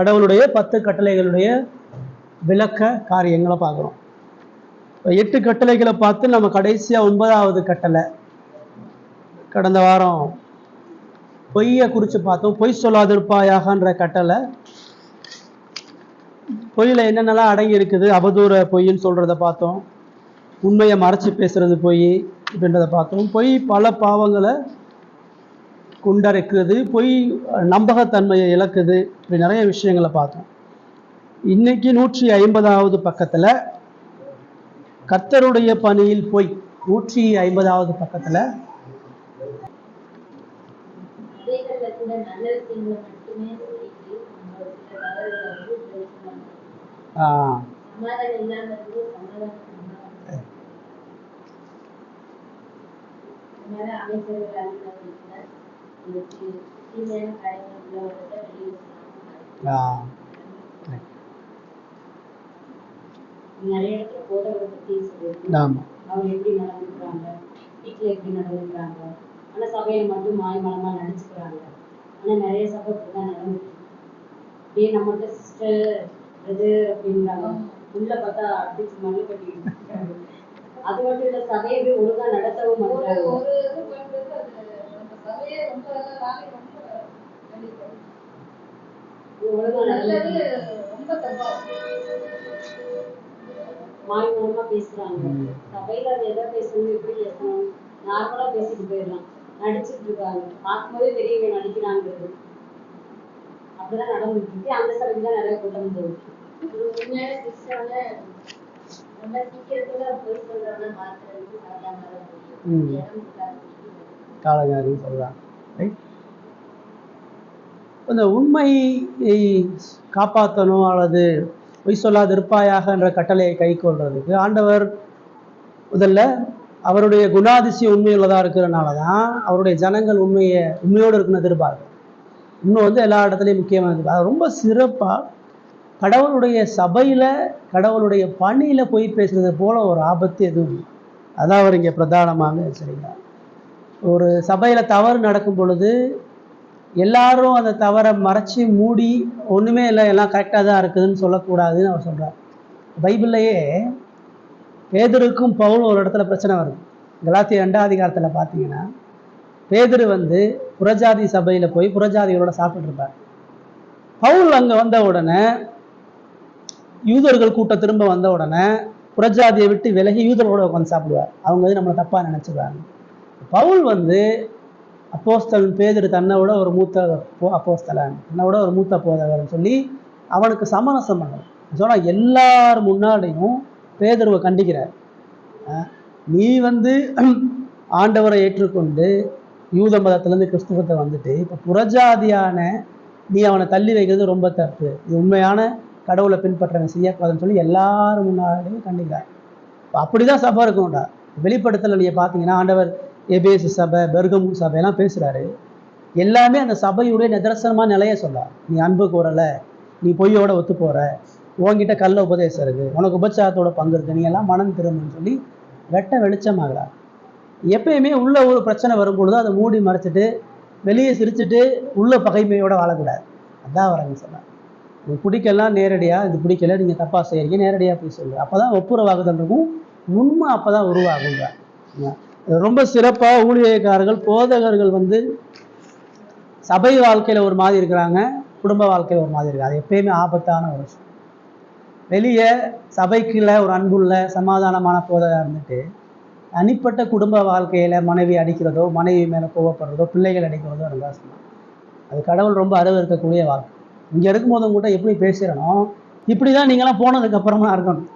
கடவுளுடைய 10 கட்டளைகளுடைய விளக்க காரியங்களை பார்க்குறோம். 8 கட்டளைகளை பார்த்து நம்ம கடைசியாக 9வது கட்டளை கடந்த வாரம் பொய்யை குறித்து பார்த்தோம். பொய் சொல்லாதிருப்பாயாகன்ற கட்டளை. பொய்யில் என்னென்னலாம் அடங்கி இருக்குது, அவதூற பொய்ன்னு சொல்கிறத பார்த்தோம். உண்மையை மறைச்சி பேசுறது பொய் அப்படின்றத பார்த்தோம். பொய் பல பாவங்களை கொண்டரைக்குது, பொய் நம்பகத்தன்மையை இழக்குது, இப்படி நிறைய விஷயங்களை பார்த்தோம். இன்னைக்கு 150வது பக்கத்தில் கர்த்தருடைய பணியில் பொய். 150வது பக்கத்தில் நிறைய இடத்துல போதவரை பத்தி அவங்க எப்படி நடந்துக்கிறாங்க, வீட்டுல எப்படி நடந்துக்கிறாங்க, ஆனா சபையில மட்டும் மாய்மலமா நடிச்சுக்கிறாங்க. ஆனா நிறைய சபை இப்படிதான் நடந்துருக்கு. அப்படியே நம்மகிட்ட சிஸ்டர் பிரதர் அப்படின்றாங்க, உள்ள பார்த்தா அடிச்சு மண்ணு கட்டிட்டு இருக்காங்க. அது மட்டும் இல்ல, சபையை ஒழுங்கா நடத்தவும் மாட்டாங்க. ஒழுங்கா நல்லது ரொம்ப தப்பா மாய் மூலமா பேசுறாங்க. சபையில அது எதை பேசணும், எப்படி பேசணும், நார்மலா பேசிட்டு போயிடலாம். நடிச்சுட்டு இருக்காங்க, பார்க்கும்போதே பெரியவங்க நடிக்கிறாங்கிறது அப்படிதான் நடந்துட்டு இருக்கு. அந்த சபைக்கு தான் நிறைய கூட்டம் போகுது. உண்மையான கிறிஸ்தவங்க ரொம்ப சீக்கிரத்துல போய் சொல்றவங்க மாத்துறதுக்கு காலகாரி சொல்றாங்க. இந்த உண்மையை காப்பாற்றணும் அல்லது பொய் சொல்லாது இருப்பாயாகன்ற கட்டளையை கை கொள்றதுக்கு ஆண்டவர் முதல்ல அவருடைய குணாதிசயம் உண்மையுள்ளதாக இருக்கிறதுனால தான் அவருடைய ஜனங்கள் உண்மையோடு இருக்குன்னு எதிர்பார்க்க. இன்னும் எல்லா இடத்துலையும் முக்கியமாக ரொம்ப சிறப்பாக கடவுளுடைய சபையில் கடவுளுடைய பணியில் பொய் பேசுறது போல ஒரு ஆபத்து எதுவும் இல்லை. அதான் அவர் இங்கே பிரதானமாக சரிங்களா. ஒரு சபையில் தவறு நடக்கும் பொழுது எல்லாரும் அந்த தவறை மறைச்சி மூடி ஒன்றுமே இல்லை எல்லாம் கரெக்டாக தான் இருக்குதுன்னு சொல்லக்கூடாதுன்னு அவர் சொல்கிறார். பைபிள்லையே பேதுருக்கும் பவுல் ஒரு இடத்துல பிரச்சனை வருது. கலாத்தியர் 2ஆம் அதிகாரத்தில் பார்த்தீங்கன்னா பேதுரு புறஜாதி சபையில் போய் புறஜாதிகளோட சாப்பிட்டு இருப்பார். பவுல் அங்கே வந்த உடனே யூதர்கள் கூட்டம் திரும்ப வந்த உடனே புறஜாதியை விட்டு விலகி யூதர்களோட உட்காந்து சாப்பிடுவார். அவங்க நம்மளை தப்பாக நினச்சிடுவாங்க. பவுல் அப்போஸ்தலன் பேதுரு தன்னை விட ஒரு மூத்த அப்போஸ்தலன், தன்னை விட ஒரு மூத்த போதகர்னு சொல்லி அவனுக்கு சமரசம் பண்ண சொன்னால் எல்லார் முன்னாடியும் பேதுருவை கண்டிக்கிறார். நீ ஆண்டவரை ஏற்றுக்கொண்டு யூத மதத்திலேருந்து கிறிஸ்துவத்தை வந்துட்டு இப்போ புறஜாதியான நீ அவனை தள்ளி வைக்கிறது ரொம்ப தப்பு, இது உண்மையான கடவுளை பின்பற்றவன் செய்யக்கூடாதுன்னு சொல்லி எல்லாரும் முன்னாடியும் கண்டிக்கிறார். அப்படிதான் சபை இருக்கும்டா. வெளிப்படுத்தலை நீங்கள் பார்த்தீங்கன்னா ஆண்டவர் எபேசு சபை, பெர்கமு சபையெல்லாம் பேசுகிறாரு. எல்லாமே அந்த சபையுடைய நிதர்சனமான நிலையை சொல்கிறார். நீ அன்பு கூறலை, நீ பொய்யோட ஒத்து போகிற, உங்ககிட்ட கல்ல உபதேசம் இருக்குது, உனக்கு உபச்சாரத்தோட பங்கு இருக்குது, நீ எல்லாம் மனம் திரும்புன்னு சொல்லி வெட்ட வெளிச்சமாகிறார். எப்பயுமே உள்ள ஒரு பிரச்சனை வரும்பொழுது அதை மூடி மறைச்சிட்டு வெளியே சிரிச்சுட்டு உள்ள பகைமையோட வாழக்கூடாது. அதான் வரங்க சொன்னார். உங்களுக்கு பிடிக்கலாம் நேரடியாக, இது பிடிக்கல நீங்கள் தப்பாக செய்கிறீங்க நேரடியாக போய் சொல்லுங்கள். அப்போ தான் ஒப்புரவாகுதல் இருக்கும், உண்மை அப்போ தான் உருவாகுங்க. ரொம்ப சிறப்பாக ஊழியக்காரர்கள் போதகர்கள் சபை வாழ்க்கையில் ஒரு மாதிரி இருக்கிறாங்க, குடும்ப வாழ்க்கையில் ஒரு மாதிரி இருக்காங்க. அது எப்பயுமே ஆபத்தான ஒரு விஷயம். வெளியே சபைக்குள்ள ஒரு அன்புள்ள சமாதானமான போதகராக இருந்துட்டு தனிப்பட்ட குடும்ப வாழ்க்கையில் மனைவி அடிக்கிறதோ, மனைவி மேலே கோவப்படுறதோ, பிள்ளைகள் அடிக்கிறதோ ரொம்ப சொன்னாங்க. அது கடவுள் ரொம்ப இருக்கக்கூடிய வாழ்க்கை. இங்கே இருக்கும்போதும் கூட எப்படி பேசுகிறனோ இப்படி தான் நீங்களாம் போனதுக்கப்புறமா இருக்கணும்.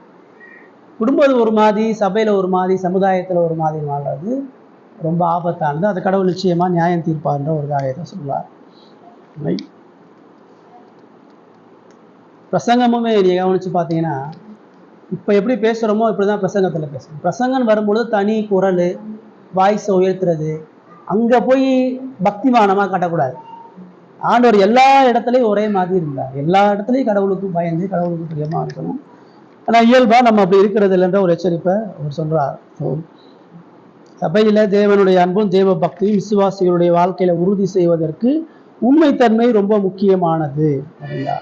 குடும்பத்தில் ஒரு மாதிரி, சபையில் ஒரு மாதிரி, சமுதாயத்தில் ஒரு மாதிரி வாழ்றது ரொம்ப ஆபத்தானது. அது கடவுள் நிச்சயமாக நியாயம் தீர்ப்பார்ன்ற ஒரு காரியத்தை சொல்லுவார். பிரசங்கமுமே நீங்கள் கவனித்து பார்த்தீங்கன்னா இப்போ எப்படி பேசுகிறோமோ இப்படி தான் பிரசங்கத்தில் பேசணும். பிரசங்கன்னு வரும்பொழுது தனி குரல், வாய்ஸை உயர்த்துறது, அங்கே போய் பக்திமானமாக காட்டக்கூடாது. ஆண்டவர் எல்லா இடத்துலையும் ஒரே மாதிரி இருந்தார். எல்லா இடத்துலையும் கடவுளுக்கும் பயந்து கடவுளுக்கு பிரியமாக இருக்கணும். ஆனால் இயல்பாக நம்ம அப்படி இருக்கிறது இல்லைன்ற ஒரு எச்சரிப்பை அவர் சொல்கிறார். சபையில் தேவனுடைய அன்பும் தேவ பக்தியும் விசுவாசிகளுடைய வாழ்க்கையில் உறுதி செய்வதற்கு உண்மைத்தன்மை ரொம்ப முக்கியமானது அப்படின்னா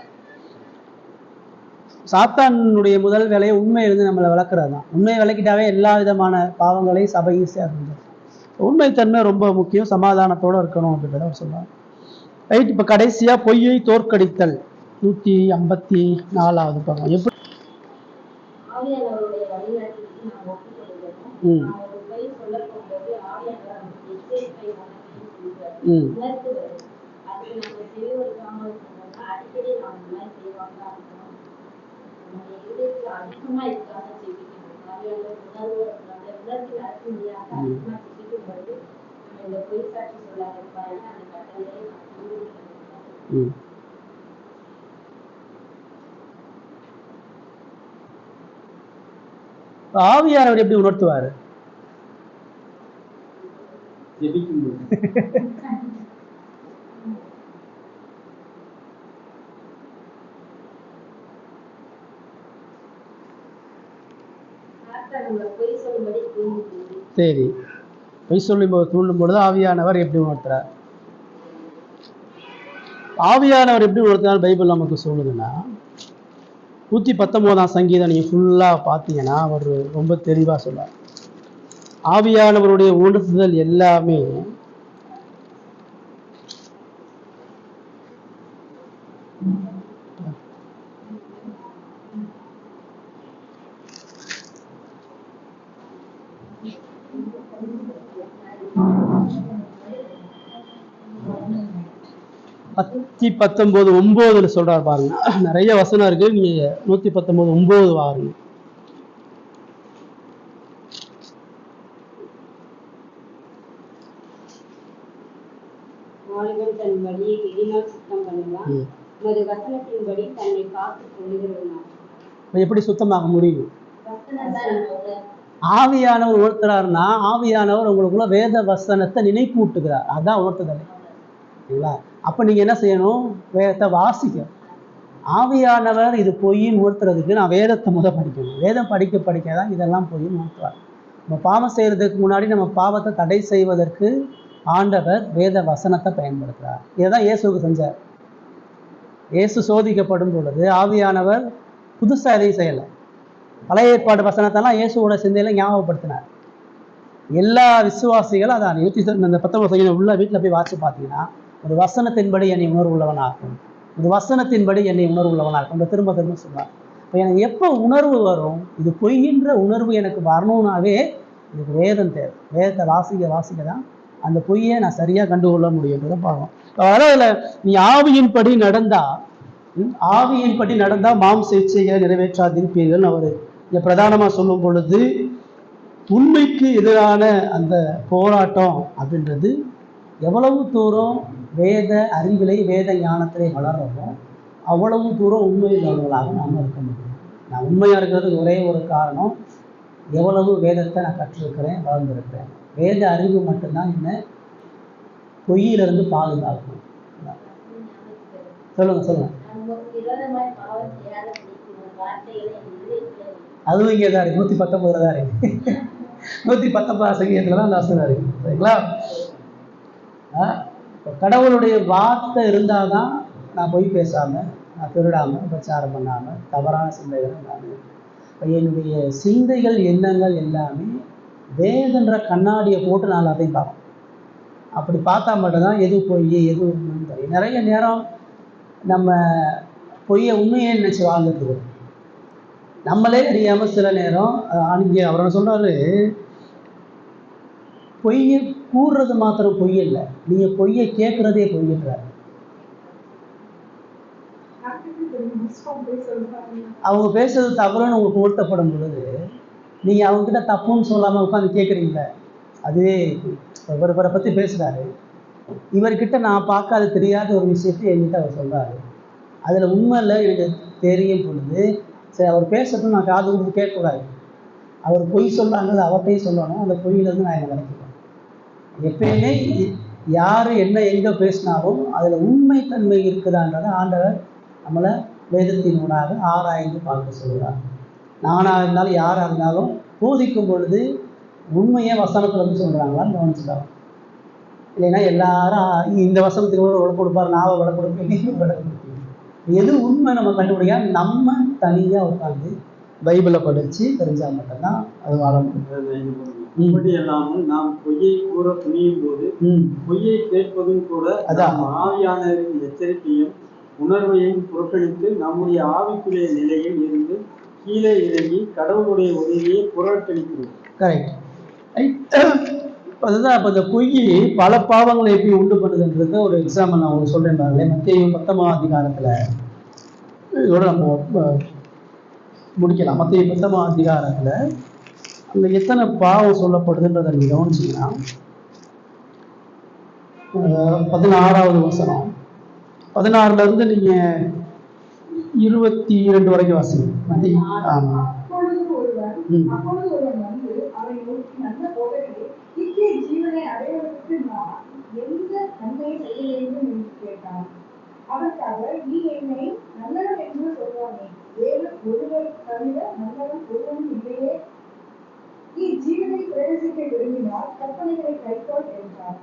சாத்தானுடைய முதல் வேலையை உண்மை இருந்து நம்மளை வளர்க்குறது தான். உண்மையை விளக்கிட்டாவே எல்லா விதமான பாவங்களையும் சபை ஈஸியாக இருந்தது. உண்மைத்தன்மை ரொம்ப முக்கியம், சமாதானத்தோடு இருக்கணும் அப்படின்றத அவர் சொல்லுவார். ரைட். இப்போ கடைசியாக பொய்யை தோற்கடித்தல் 154வது பக்கம். எப்படி ஆவியானவர் எப்படி உணர்த்துவாரு? சரி, பொய் சொல்லும்போது தூண்டும் பொழுது ஆவியானவர் எப்படி உணர்த்துறார்? ஆவியானவர் எப்படி உணர்த்தினார் பைபிள் நமக்கு சொல்லுதுன்னா, 119ஆம் சங்கீதம் நீங்கள் ஃபுல்லாக பார்த்தீங்கன்னா அவர் ரொம்ப தெளிவாக சொல்றார். ஆவியானவருடைய உணர்த்துதல் எல்லாமே பத்தி 19:9 சொல்றாரு பாருங்க. நிறைய வசனம் இருக்கு, நீங்க 119:9 வாருங்க. எப்படி சுத்தமாக முடியும்? ஆவியானவர் உணர்த்துறாருன்னா, ஆவியானவர் உங்களுக்குள்ள வேத வசனத்தை நினைப்பூட்டுகிறார். அதான் உணர்த்துதல். சரிங்களா? அப்போ நீங்கள் என்ன செய்யணும்? வேதத்தை வாசிக்கணும். ஆவியானவர் இது பொய்ன்னு உணர்த்துறதுக்கு நான் வேதத்தை படிக்கணும். வேதம் படிக்க தான் இதெல்லாம் பொய்ன்னு உணர்த்துவார். நம்ம பாவம் செய்கிறதுக்கு முன்னாடி நம்ம பாவத்தை தடை செய்வதற்கு ஆண்டவர் வேத வசனத்தை பயன்படுத்துகிறார். இதைதான் இயேசுக்கு செஞ்சார். இயேசு சோதிக்கப்படும் பொழுது ஆவியானவர் புதுசாக எதையும் செய்யலை. பழைய ஏற்பாடு வசனத்தெல்லாம் இயேசுவோட சிந்தையில் ஞாபகப்படுத்தினார். எல்லா விசுவாசிகளும் அதான் 19 உள்ள வீட்டில் போய் வாசி பார்த்தீங்கன்னா, ஒரு வசனத்தின்படி என்னை உணர்வு உள்ளவனாகும், ஒரு வசனத்தின்படி என்னை உணர்வு உள்ளவனாகும் திரும்ப திரும்ப சொல்லுவார். இப்போ எனக்கு எப்போ உணர்வு வரும்? இது பொய்கின்ற உணர்வு எனக்கு வரணும்னாவே எனக்கு வேதம் தேவை. வேதத்தை வாசிக்க தான் அந்த பொய்யை நான் சரியாக கண்டுகொள்ள முடியுன்றதை பார்ப்போம். அதனால் நீ ஆவியின்படி நடந்தால் மாம்ச இச்சையை நிறைவேற்றாதிருப்பீர்கள் அவர் இங்கே பிரதானமாக சொல்லும் பொழுது, உண்மைக்கு எதிரான அந்த போராட்டம் அப்படின்றது எவ்வளவு தூரம் வேத அறிவிலை வேத ஞானத்திலே வளர்றோமோ அவ்வளவு தூரம் உண்மையுள்ளவர்களாக நாம் இருக்க முடியும். நான் உண்மையாக இருக்கிறது ஒரே ஒரு காரணம், எவ்வளவு வேதத்தை நான் கற்றிருக்கிறேன், வளர்ந்துருக்கிறேன். வேத அறிவு மட்டும்தான் என்ன பொய்யிலிருந்து பாதுகாக்கும். சொல்லுங்க. அதுவும் இங்கே தான் இருக்கு, 119 தான் இருக்கு. 119 சங்கீதத்துல தான் அந்த வசனம் இருக்கு. சரிங்களா? கடவுளுடைய வார்த்தை இருந்தாதான் நான் பொய் பேசாமல், நான் திருடாமல், பிரச்சாரம் பண்ணாமல், தவறான சிந்தைகள் இல்லாமல், என்னுடைய சிந்தைகள் எண்ணங்கள் எல்லாமே வேதன்ற கண்ணாடியை போட்டு நான் அதையும் பார்ப்பேன். அப்படி பார்த்தா மட்டும்தான் எது பொய் எது உண்மைன்னு தெரியும். நிறைய நேரம் நம்ம பொய்யை உண்மையே நினைச்சு வாழ்ந்துட்டு நம்மளே அறியாமல் சில நேரம் இங்கே அவர் சொல்றாரு, பொய்யை கூறுறது மாத்திரம் பொய் இல்லை, நீங்க பொய்யை கேட்கறதே பொய்ன்றார். அவங்க பேசுறது தவறுன்னு உங்களுக்கு உணர்த்தப்படும் பொழுது நீங்க அவங்க கிட்ட தப்புன்னு சொல்லாம உட்காந்து கேட்குறீங்களே, அதுவே இவரை பத்தி பேசுறாரு. இவர்கிட்ட நான் பார்க்காத தெரியாத ஒரு விஷயத்தை என்கிட்ட அவர் சொல்றாரு. அதுல உண்மை இல்லை எனக்கு தெரியும் பொழுது சரி அவர் பேசுறதும் நான் காது கொடுத்து கேட்கக்கூடாது. அவர் பொய் சொல்றாங்க, அவர்கிட்டையும் சொல்லணும். அந்த பொய்யிலேருந்து நான் என்ன நினைக்கிறேன். எப்பயுமே யார் என்ன எங்கே பேசினாலும் அதில் உண்மைத்தன்மை இருக்குதான்றதை ஆண்டவர் நம்மளை வேதத்தினூடாக ஆராய்ந்து பார்க்க சொல்கிறார். நானாக இருந்தாலும் யாராக இருந்தாலும் போதிக்கும் பொழுது உண்மையை வசனத்தில் வந்து சொல்கிறாங்களான்னு கவனிச்சுக்கலாம். இல்லைன்னா எல்லாரும் இந்த வசனத்துக்கு விலை கொடுப்பார், நான் விலை கொடுப்பேன், நீங்கள் விலை கொடுப்பீங்க. எது உண்மை நம்ம கண்டுபிடிக்க நம்ம தனியாக உட்காந்து பைபிளை படித்து தெரிஞ்சால் மட்டும்தான் அது வாழ முடியும். இப்படி இல்லாமல் நாம் பொய்யை கூற துணியும் போது பொய்யை கேட்பதும் கூட அதான் ஆவியானவரின் எச்சரிக்கையும் உணர்வையும் புறக்கணித்து நம்முடைய ஆவிக்குரிய நிலையில் இருந்து கீழே இறங்கி கடவுளுடைய உதவியை புறக்கணிக்கிறோம். கரெக்ட். அதுதான் இப்போ இந்த பொய் பல பாவங்களை எப்படி உண்டு பண்ணுதுன்றது ஒரு எக்ஸாம்பிள் நான் உங்களுக்கு சொல்கிறேன். மத்தேயு 10ஆம் அதிகாரத்தில் இதோட நம்ம முடிக்கலாம். மத்தேயு 10ஆம் அதிகாரத்தில் அந்த எத்தனை பாவம் சொல்லப்படுதுன்றதை நீங்கள் கவனிச்சிங்கன்னா 16வது வசனம் 16லேருந்து நீங்கள் 22 வரைக்கும் வாசிங்க. ஆமாம். ஜீவனை அடைவதற்கு நான் எந்த நன்மையை செய்ய வேண்டும் என்று கேட்டான். அதற்காக நீ என்னை நல்லவன் என்று சொல்வானே, தேவன் ஒருவர் தவிர நல்லவன் ஒருவன் இல்லையே. நீ ஜீவனை பிரவேசிக்க விரும்பினால் கற்பனைகளை கைக்கொள் என்றார்.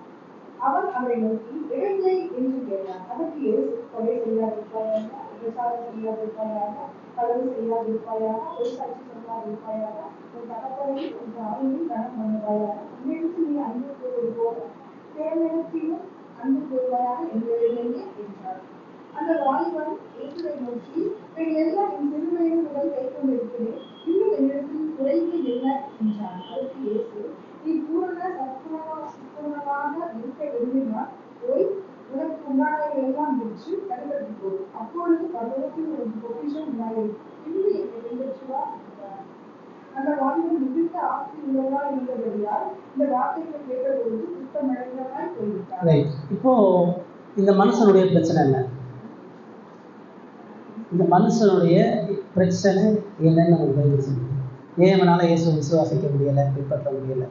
அவன் அவரை நோக்கி எழுந்தை என்று கேட்டான். அதற்கு இயேசு கொலை செய்யாதிருப்பாயாக, விபச்சாரம் செய்யாதிருப்பாயாக, களவு செய்யாதிருப்பாயாக, ஒரு சாட்சி சொல்லாதிருப்பாயாக, உன் தகப்பனையும் உன் தாயையும் கனம் பண்ணுவாயாக, உன்னிடத்தில் நீ அன்பு கூறுவது போல தேவனிடத்திலும் அன்பு கூறுவாயாக என்பதிலேயே என்றார். அந்த வாலிபன் இயேசுவை நோக்கி, எல்லாம் என் சிறுவயது முதல் கை கொண்டிருக்கிறேன், இன்னும் என்னிடத்தில் குறைவு என்ன என்றான். அதற்கு இயேசு, நீ பூரண சற்பூர்ணமாக இருக்க விரும்பினால் போய் உனக்கு உண்டானதை எல்லாம் விற்று கருவறைக்கு போ, அப்பொழுது பரலோகத்தில் உனக்கு பொக்கிஷம் உண்டாயிருக்கும், இன்னும் என்னை பின்பற்றுவா என்றார். அந்த வாலிபன் மிகுந்த ஆஸ்தி உள்ளவா இருந்தபடியால் இந்த வார்த்தைகளை கேட்டபொழுது சுத்தமடைந்தவனாய் போய்விட்டார். இப்போ இந்த மனுஷனுடைய பிரச்சனை என்ன? இந்த மனுஷனுடைய பிரச்சனை என்னன்னு நம்ம பைபிள் சொல்லுது. ஏன் அவனால இயேசு விசுவாசிக்க முடியலை, பின்பற்ற முடியலை?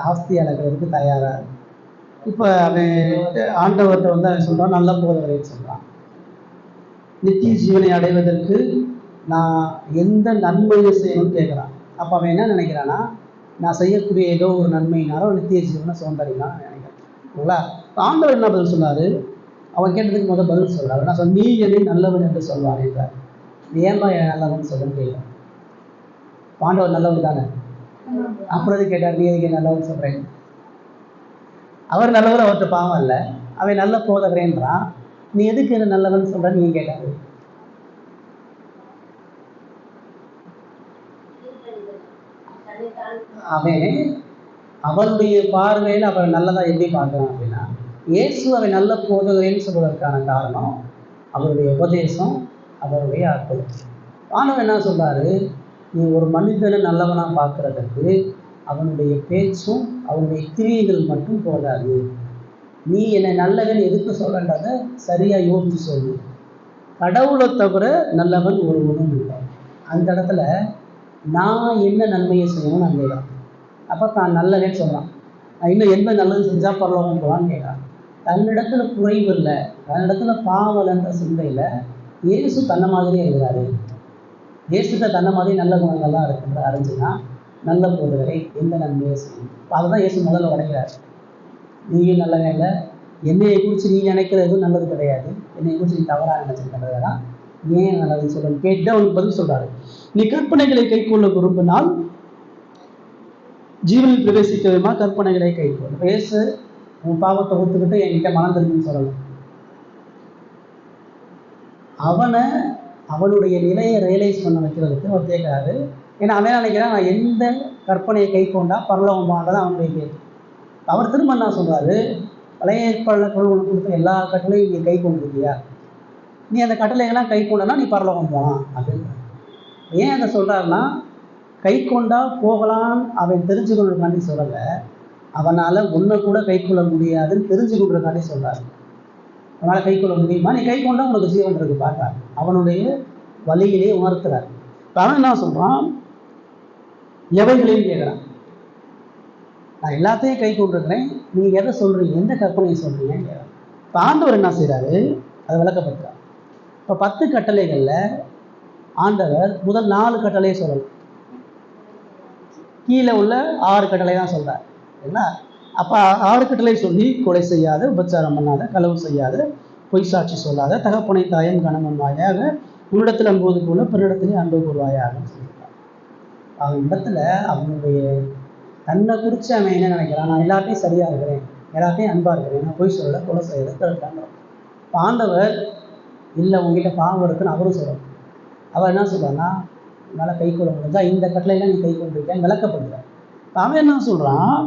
ஆஸ்தி இழக்கிறதுக்கு தயாரா. இப்போ அவன் ஆண்டவர்கிட்ட வந்து அவன் சொல்கிறான், நல்ல போதவரைன்னு சொல்கிறான். நித்திய ஜீவனை அடைவதற்கு நான் எந்த நன்மையை செய்யணும்னு கேட்குறான். அப்போ அவன் என்ன நினைக்கிறான்னா, நான் செய்யக்கூடிய ஏதோ ஒரு நன்மையினாலும் நித்திய ஜீவனை சுதந்திரிக்கலாம் நினைக்கிறேன். ஓகேங்களா? ஆண்டவர் என்ன பதில் சொன்னார்? அவன் கேட்டதுக்கு முதல் பதில் சொல்கிறார். நான் சொன்ன, நீ என்னை நல்லவன் என்று சொல்வான் என்றார். ஏன்பா என் நல்லவன் சொல்லுன்னு கேட்குறேன். ஆண்டவர் நல்லவர் தானே, அப்புறம் கேட்டார், நீ எதுக்கு நல்லவன் சொல்கிறேன்? அவர் நல்லவர், அவர்கிட்ட பாவம் இல்லை, அவன் நல்ல போதகிறேன்றான். நீ எதுக்கு என்ன நல்லவன் சொல்கிறேன்னு நீ கேட்டாரு. அவனுடைய பார்வையில் அவன் நல்லதா எப்படி பார்க்குறான் அப்படின்னா, இயேசு அவன் நல்ல போதகரேன்னு சொல்வதற்கான காரணம் அவருடைய உபதேசம், அவருடைய அற்புதம். ஆனவன் என்ன சொல்றாரு, நீ ஒரு மனிதனை நல்லவனா பார்க்கறதுக்கு அவனுடைய பேச்சும் அவனுடைய கிரியைகள் மட்டும் போதாது. நீ என்னை நல்லவன் எதுக்கு சொல்றன்றதை சரியா யோசிச்சு சொல்லு. கடவுளை தவிர நல்லவன் ஒருவனும் இல்லை. அந்த இடத்துல நான் என்ன நன்மையை செய்யணும்னு நான் கேட்குறான். அப்போ தான் நல்லவன்னு சொல்கிறான். நான் இன்னும் எந்த நல்லது செஞ்சால் பரவாயில்ல போகலான்னு கேட்குறான். தன்னிடத்துல குறைவு இல்லை, தன்னிடத்துல பாவலன்ற சிந்தையில் இயேசு தன்னை மாதிரியே இருக்கிறாரு. இயேசுக்கு தன்னை மாதிரி நல்ல குணங்கள்லாம் இருக்குன்ற அறிஞ்சுன்னா நல்ல போதவரை எந்த நன்மையை செய்யும். அதை தான் இயேசு முதல்ல உடைக்கிறார். நீயும் நல்லவே இல்லை, என்னையை குறித்து நீ நினைக்கிற எதுவும் நல்லது கிடையாது, என்னையை குறித்து நீ தவறாக நினைச்சிருக்கிறதா ஏன் நல்லதுன்னு சொல்லணும் கேட்டு அவனுக்கு பதில் சொல்கிறாரு. நீ கற்பனைகளை கைக்கொள்ள விரும்பினால் ஜீவனில் பிரவேசிக்க வேணுமா, கற்பனைகளை கைக்கொள்ள. இயேசு உன் பாவத்தை ஒத்துக்கிட்டு என்கிட்ட மனம் திரும்புன்னு சொல்லணும். அவனை அவனுடைய நிலையை ரியலைஸ் பண்ண வைக்கிறதுக்கு அவர் கேட்குறாரு. ஏன்னா அவன் நினைக்கிறான், நான் எந்த கற்பனையை கை கொண்டா பரலோகம் போனதான் அவனுடைய கேள்வி. அவர் திரும்ப என்ன சொல்கிறாரு, பழைய ஏற்பாடுகள் உனக்கு கொடுத்த எல்லா கட்டளையும் நீ கை கொண்டிருக்கியா, நீ அந்த கட்டளைகள்லாம் கை கொண்டனா நீ பரலோகம் போகலாம் அப்படின்னு. ஏன் அதை சொல்கிறாருன்னா, கை கொண்டா போகலாம் அவன் தெரிஞ்சுக்கொள்றதுக்காண்டி சொல்லலை, அவனால் ஒன்றை கூட கை கொள்ள முடியாதுன்னு தெரிஞ்சுக்கொள்றதுக்காண்டி சொல்கிறாரு. அவனால் கை கொள்ள முடியுமா, நீ கை கொண்டா உனக்கு ஜீவன் இருக்கு பார்க்குறாரு. அவனுடைய வழியிலே உணர்த்துறாரு. அவன் என்ன சொல்கிறான், எவைகளையும் கேட்குறான். நான் எல்லாத்தையும் கை கொண்டிருக்கிறேன், நீங்கள் எதை சொல்கிறீங்க, எந்த கற்பனையை சொல்கிறீங்கன்னு கேட்குறான். இப்போ ஆண்டவர் என்ன செய்கிறாரு, அதை விளக்கப்படுத்துறார். இப்போ 10 கட்டளைகளில் ஆண்டவர் முதல் 4 கட்டளையை சொல்லலாம், கீழே உள்ள 6 கட்டளை தான் சொல்கிறார். சரிங்களா? அப்போ 6 கட்டளை சொல்லி கொலை செய்யாத, உபச்சாரம் பண்ணாத, களவு செய்யாத, பொய் சாட்சி சொல்லாத, தகப்பனை தாயும் கணவன் வாயாக, உன்னிடத்தில் அன்போது போல பிறரிடத்திலே அன்பு கூறுவாயாக சொல்லியிருக்காங்க. அவங்க இடத்துல அவனுடைய தன்னை குறித்து அவன் என்ன நினைக்கிறான், நான் எல்லாத்தையும் சரியாக இருக்கிறேன், எல்லாத்தையும் அன்பாக இருக்கிறேன், நான் பொய் சொல்லலை, கொலை செய்யலை, தடுக்காங்க. ஆண்டவர் இல்லை உங்ககிட்ட பாவம் இருக்குன்னு அவரும் சொல்லணும். அவர் என்ன சொல்கிறான்னா, என்னால் கை கொள்ள முடிஞ்சா இந்த கட்டளையெல்லாம் நீ கை கொண்டிருக்கேன் விளக்கப்படுற. அவன் என்ன சொல்கிறான்,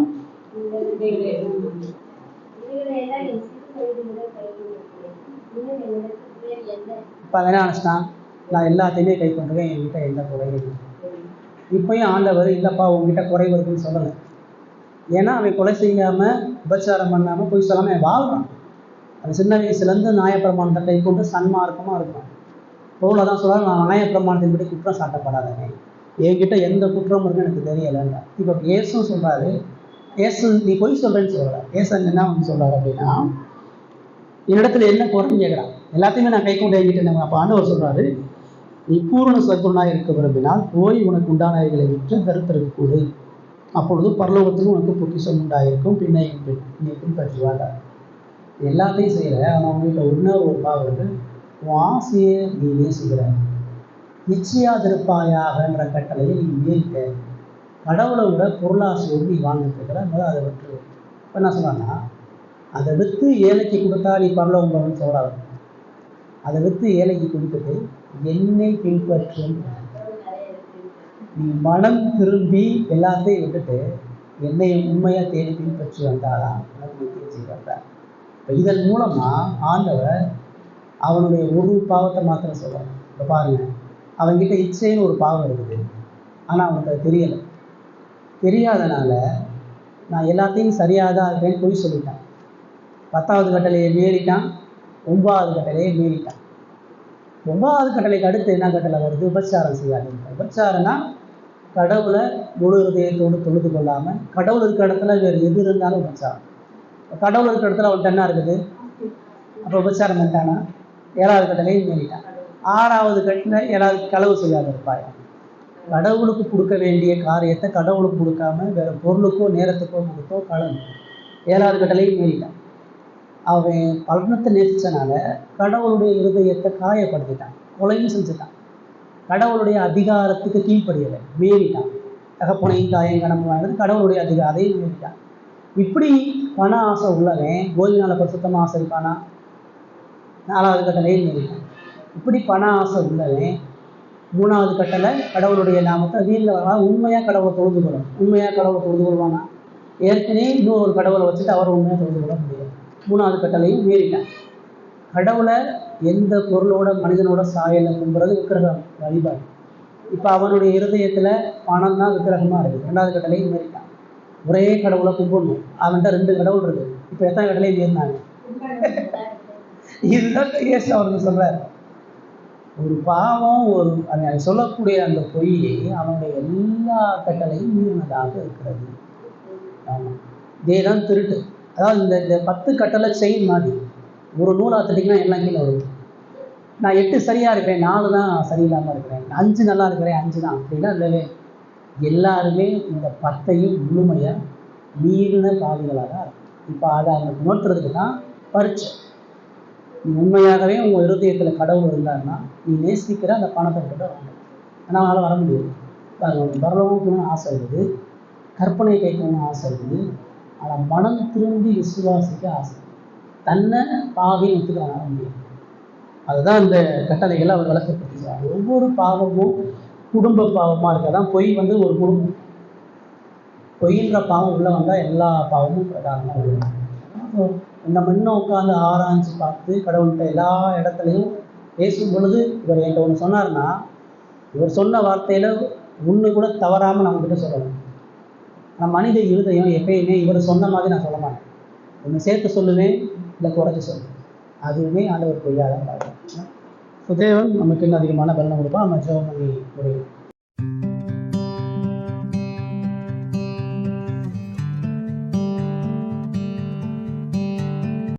இப்போ என்ன நினச்சிட்டான், நான் எல்லாத்தையுமே கை கொண்டிருக்கேன், என்கிட்ட எந்த குறையும். இப்போயும் ஆண்டவர் இல்லைப்பா உங்ககிட்ட குறைவு இருக்குன்னு சொல்லலை. ஏன்னா அவன் கொலை செய்யாமல், உபச்சாரம் பண்ணாமல், பொய் சொல்லாமல் அவன் வாழ்றான். அவன் சின்ன வயசுலேருந்து நியாயப்பிரமாணத்தை கை கொண்டு சன்மார்க்கமாக இருக்கான். பவுல் தான் சொல்கிறார், நான் நியாயப்பிரமாணத்தின்படி குற்றம் சாட்டப்படாதவங்க, என்கிட்ட எந்த குற்றம் இருக்குன்னு எனக்கு தெரியலைங்க. இப்போ இயேசும் சொல்கிறாரு, இயேசு நீ பொய் சொல்கிறேன்னு சொல்கிறார். இயேசு என்ன வந்து சொல்கிறார் அப்படின்னா, என்னிடத்துல என்ன குறைன்னு கேட்குறான், எல்லாத்தையுமே நான் கை கொண்டு என்கிட்ட. அப்போ ஆண்டவர் சொல்கிறாரு, நீ பூரண சத்துணாக இருக்க விரும்பினால் போய் உனக்கு உண்டானவைகளை விற்று தரித்திற்கு கூடு, அப்பொழுது பரலோகத்திலும் உனக்கு பொக்கிஷம் உண்டாயிருக்கும், பின்னையும் பற்றுவாங்க. எல்லாத்தையும் செய்கிற ஆனால் உங்கள்கிட்ட இன்னொரு ஒரு பாவம் இருக்கு, உன் ஆசையை நீ நேசிக்கிற, நிச்சயாதிருப்பாயாகன்ற கட்டளையை நீ மீறிட்ட, கடவுளை விட பொருளாசையோடு நீ வாழ்ந்துட்டு இருக்கிற, முதல்ல அதை விட்டு. இப்போ என்ன சொல்கிறான்னா, அதை விற்று ஏழைக்கு கொடுத்தா நீ பரலோகம் போகணும்னு சொல்கிறாங்க. அதை விற்று ஏழைக்கு கொடுத்துட்டு என்னை பின்பற்றும், நீ மனம் திரும்பி எல்லாத்தையும் விட்டுட்டு என்னை உண்மையாக தேடி பின்பற்றி வந்தாதான் உனக்கு செய்வார். இப்போ இதன் மூலமாக ஆண்டவர் அவனுடைய ஒரு பாவத்தை மாத்திரம் சொல்கிறான். இப்போ பாருங்க, அவன்கிட்ட இச்சைன்னு ஒரு பாவம் இருக்குது, ஆனால் அவனுக்கு அது தெரியலை. தெரியாதனால நான் எல்லாத்தையும் சரியாக தான் இருக்கேன்னு போய் சொல்லிட்டான். 10வது கட்டளையை மீறிட்டான், 9வது கட்டளையை மீறிட்டான். 9வது கட்டளைக்கு அடுத்து என்ன கட்டளை வருது, உபச்சாரம் செய்யாதுங்க. உபச்சாரம்னா கடவுளை முழு இதயத்தோடு தொழுது கொள்ளாமல், கடவுள் இருக்கிற இடத்துல வேறு எது இருந்தாலும் உபச்சாரம். கடவுள் இருக்கிற இடத்துல அவன்கிட்ட என்ன இருக்குது, அப்போ உபச்சாரம் பண்ணிட்டானா. 7வது கட்டளையும் மீறிட்டான். 6வது கட்டளை 7வது களவு செய்யாத இருப்பாயா. கடவுளுக்கு கொடுக்க வேண்டிய காரியத்தை கடவுளுக்கு கொடுக்காம வேறு பொருளுக்கோ நேரத்துக்கோ கொடுத்தோ களவு. 7வது கட்டளையும் மீறிட்டான். அவன் பலனத்தை நேசித்தனால கடவுளுடைய இருதயத்தை காயப்படுத்திட்டான், கொலையும் செஞ்சுட்டான். கடவுளுடைய அதிகாரத்துக்கு கீழ்ப்படியலை, மீறிட்டான். தகப்பனையும் தாயும் கணவன் வாங்கினது கடவுளுடைய அதிகாரத்தையும் மீறிட்டான். இப்படி பண ஆசை உள்ளவன் ஓய்வு பரிசுத்தமாக ஆசைப்பானா. 4வது கட்டளையும் மீறிட்டான். இப்படி பண ஆசை உள்ளவன் 3வது கட்டளை கடவுளுடைய நாமத்தை வீட்டில் வரா உண்மையாக கடவுளை தொழுது கொள்ளணும். உண்மையாக கடவுளை தொழுது கொள்வானா. ஏற்கனவே இன்னொரு கடவுளை வச்சுட்டு அவர் உண்மையாக தொழுது கொள்ள முடியும். 3வது கட்டளையும் மீறிட்டான். கடவுளை எந்த பொருளோட மனிதனோட சாயலை கும்புறது விக்கிரகம் வழிபாடு. இப்போ அவனுடைய இருதயத்தில் பணம் தான் விக்கிரகமாக இருக்குது. 2வது கட்டளையும் மீறிட்டான். ஒரே கடவுளை கும்பிடணும், அவன்கிட்ட 2 கடவுள் இருக்குது. இப்போ எத்தனை கட்டளையும் மீறினாங்க. இதுதான் இயேசு அவருக்கு சொல்கிறார். ஒரு பாவம், ஒரு அதை சொல்லக்கூடிய அந்த பொய்யை அவனுடைய எல்லா கட்டளையும் மீறினதாக இருக்கிறது. ஆமாம், இதே தான் திருட்டு. அதாவது இந்த 10 கட்டளை செயின் மாதிரி ஒரு நூல் ஆத்திட்டிங்கன்னா எல்லாம் கீழே வருது. நான் 8 சரியாக இருக்கிறேன், 4 தான் சரியில்லாமல் இருக்கிறேன், 5 நல்லா இருக்கிறேன், 5 தான் அப்படின்னா இல்லவே. எல்லாருமே இந்த 10ஐயும் முழுமையாக மீறின பாவிகளாக தான் இருக்கும். இப்போ அதை அவனுக்கு உணர்த்துறதுக்கு தான் பரீட்சை. நீ உண்மையாகவே உங்கள் இருதயத்தில் கடவுள் இருந்தாருன்னா நீ நேசிக்கிற அந்த பணத்தை விட்டு வாங்க. ஆனால் அவனால் வர முடியாது. பரலோகம்னு ஆசை இருக்குது, கற்பனை கேட்கணும்னு ஆசை இருக்குது, ஆனால் மனம் திரும்பி விசுவாசிக்க ஆசை. தன்னை பாவின்னு ஒத்துக்கிறாங்க முடியும். அதுதான் இந்த கட்டளைகளை அவர் விளக்கப்படுத்துகிறார். ஒவ்வொரு பாவமும் குடும்ப பாவமாக இருக்கதான். பொய் ஒரு குடும்பம், பொய்ன்ற பாவம் உள்ளே வந்தால் எல்லா பாவமும் பிரதானமாக வரும். நம்ம இன்னும் உட்காந்து ஆராய்ச்சி பார்த்து கடவுள்கிட்ட எல்லா இடத்துலையும் பேசும் பொழுது இவர் என்கிட்ட ஒன்று சொன்னார்னா, இவர் சொன்ன வார்த்தையில் ஒன்று கூட தவறாமல் நம்மக்கிட்ட சொல்லணும். நான் மனித இருதயம் எப்பயுமே இவர் சொன்ன மாதிரி நான் சொல்ல மாட்டேன். ஒன்று சேர்த்து சொல்லுவேன், இல்லை குறைச்சி சொல்லுவேன். அதுவுமே ஆண்டவர் பொய்யாதான் பார்க்குறேன். தேவன் நமக்கு இன்னும் அதிகமான பலனை கொடுப்பா. நம்ம ஜெபம் பண்ணி முடியும்.